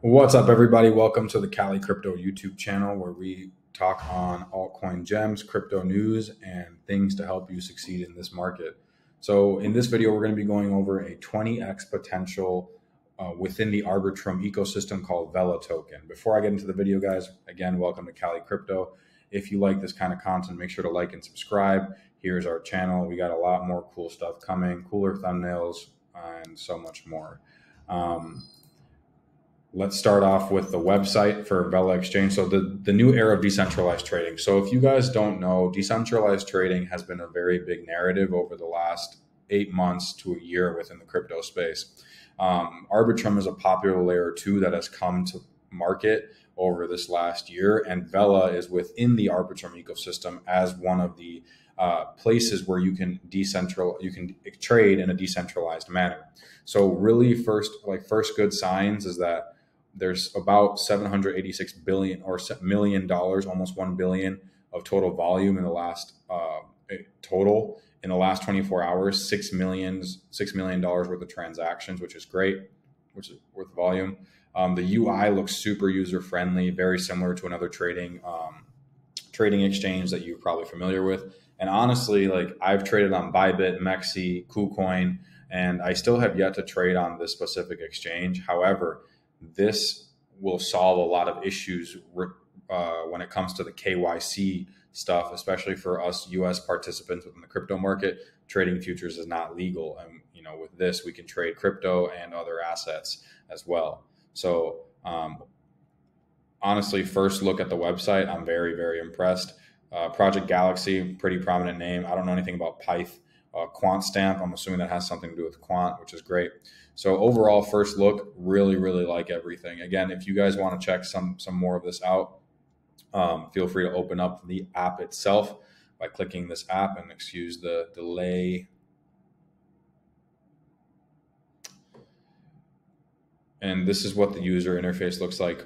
What's up, everybody? Welcome to the Cali Crypto YouTube channel where we talk on altcoin gems, crypto news, and things to help you succeed in this market. So in this video, we're going to be going over a 20x potential within the Arbitrum ecosystem called Vela token. Before I get into the video, guys, again, welcome to Cali Crypto. If you like this kind of content, make sure to like and subscribe. Here's our channel. We got a lot more cool stuff coming, cooler thumbnails, and so much more. Let's start off with the website for Vela Exchange. So the new era of decentralized trading. So if you guys don't know, decentralized trading has been a very big narrative over the last 8 months to a year within the crypto space. Arbitrum is a popular layer 2 that has come to market over this last year, and Vela is within the Arbitrum ecosystem as one of the places where you can trade in a decentralized manner. So really first good signs is that there's about 786 billion or million dollars, almost 1 billion of total volume in the last in the last 24 hours, $6 million worth of transactions, which is great, which is worth volume. The UI looks super user friendly, very similar to another trading exchange that you're probably familiar with. And honestly, like I've traded on Bybit, Mexi, KuCoin, and I still have yet to trade on this specific exchange. However, this will solve a lot of issues when it comes to the KYC stuff, especially for us US participants within the crypto market. Trading futures is not legal. And, with this, we can trade crypto and other assets as well. So, honestly, first look at the website, I'm very, very impressed. Project Galaxy, pretty prominent name. I don't know anything about Pyth. Quant Stamp, I'm assuming that has something to do with quant, which is great. So overall, first look, really, really like everything. Again, if you guys want to check some more of this out, feel free to open up the app itself by clicking this app, and excuse the delay. And this is what the user interface looks like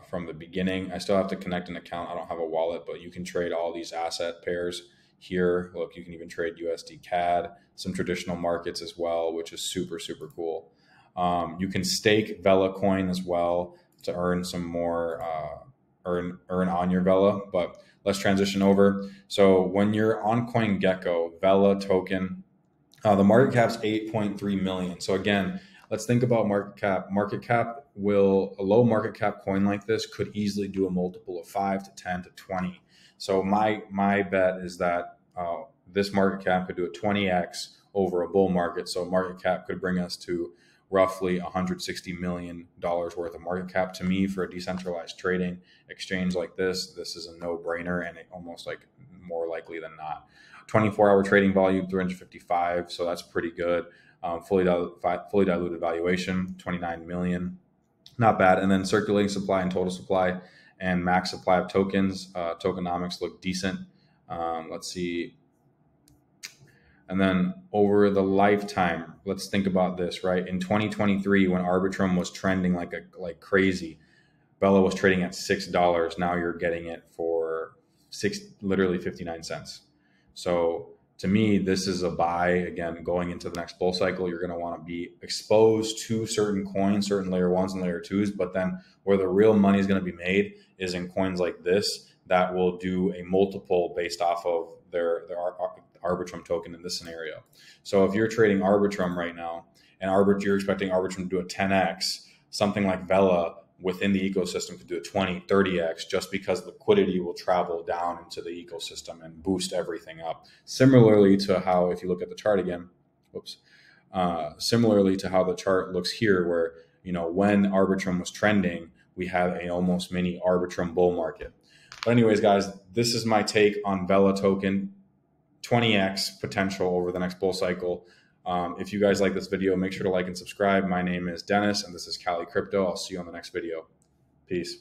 from the beginning. I still have to connect an account. I don't have a wallet, but you can trade all these asset pairs here. Look, you can even trade USD CAD, some traditional markets as well, which is super, super cool. You can stake Vela coin as well to earn some more, earn on your Vela, but let's transition over. So when you're on CoinGecko, Vela token, the market cap's 8.3 million. So again, let's think about market cap. A low market cap coin like this could easily do a multiple of 5 to 10 to 20. So my bet is that this market cap could do a 20x over a bull market. So market cap could bring us to roughly $160 million worth of market cap. To me, for a decentralized trading exchange like this is a no-brainer, and it almost like more likely than not. 24-hour trading volume, 355. So that's pretty good. Fully diluted valuation, 29 million. Not bad. And then circulating supply and total supply and max supply of tokens. Tokenomics look decent. Let's see. And then over the lifetime, let's think about this, right? In 2023, when Arbitrum was trending like crazy, Vela was trading at $6. Now you're getting it for literally 59 cents. So to me, this is a buy. Again, going into the next bull cycle, you're going to want to be exposed to certain coins, certain layer 1s and layer 2s. But then where the real money is going to be made is in coins like this that will do a multiple based off of their Arbitrum token in this scenario. So if you're trading Arbitrum right now and you're expecting Arbitrum to do a 10x, something like Vela within the ecosystem could do a 20, 30x, just because liquidity will travel down into the ecosystem and boost everything up. Similarly to how, if you look at the chart again, similarly to how the chart looks here, where, when Arbitrum was trending, we had a almost mini Arbitrum bull market. But anyways, guys, this is my take on Vela token, 20x potential over the next bull cycle. If you guys like this video, make sure to like and subscribe. My name is Dennis, and this is Cali Crypto. I'll see you on the next video. Peace.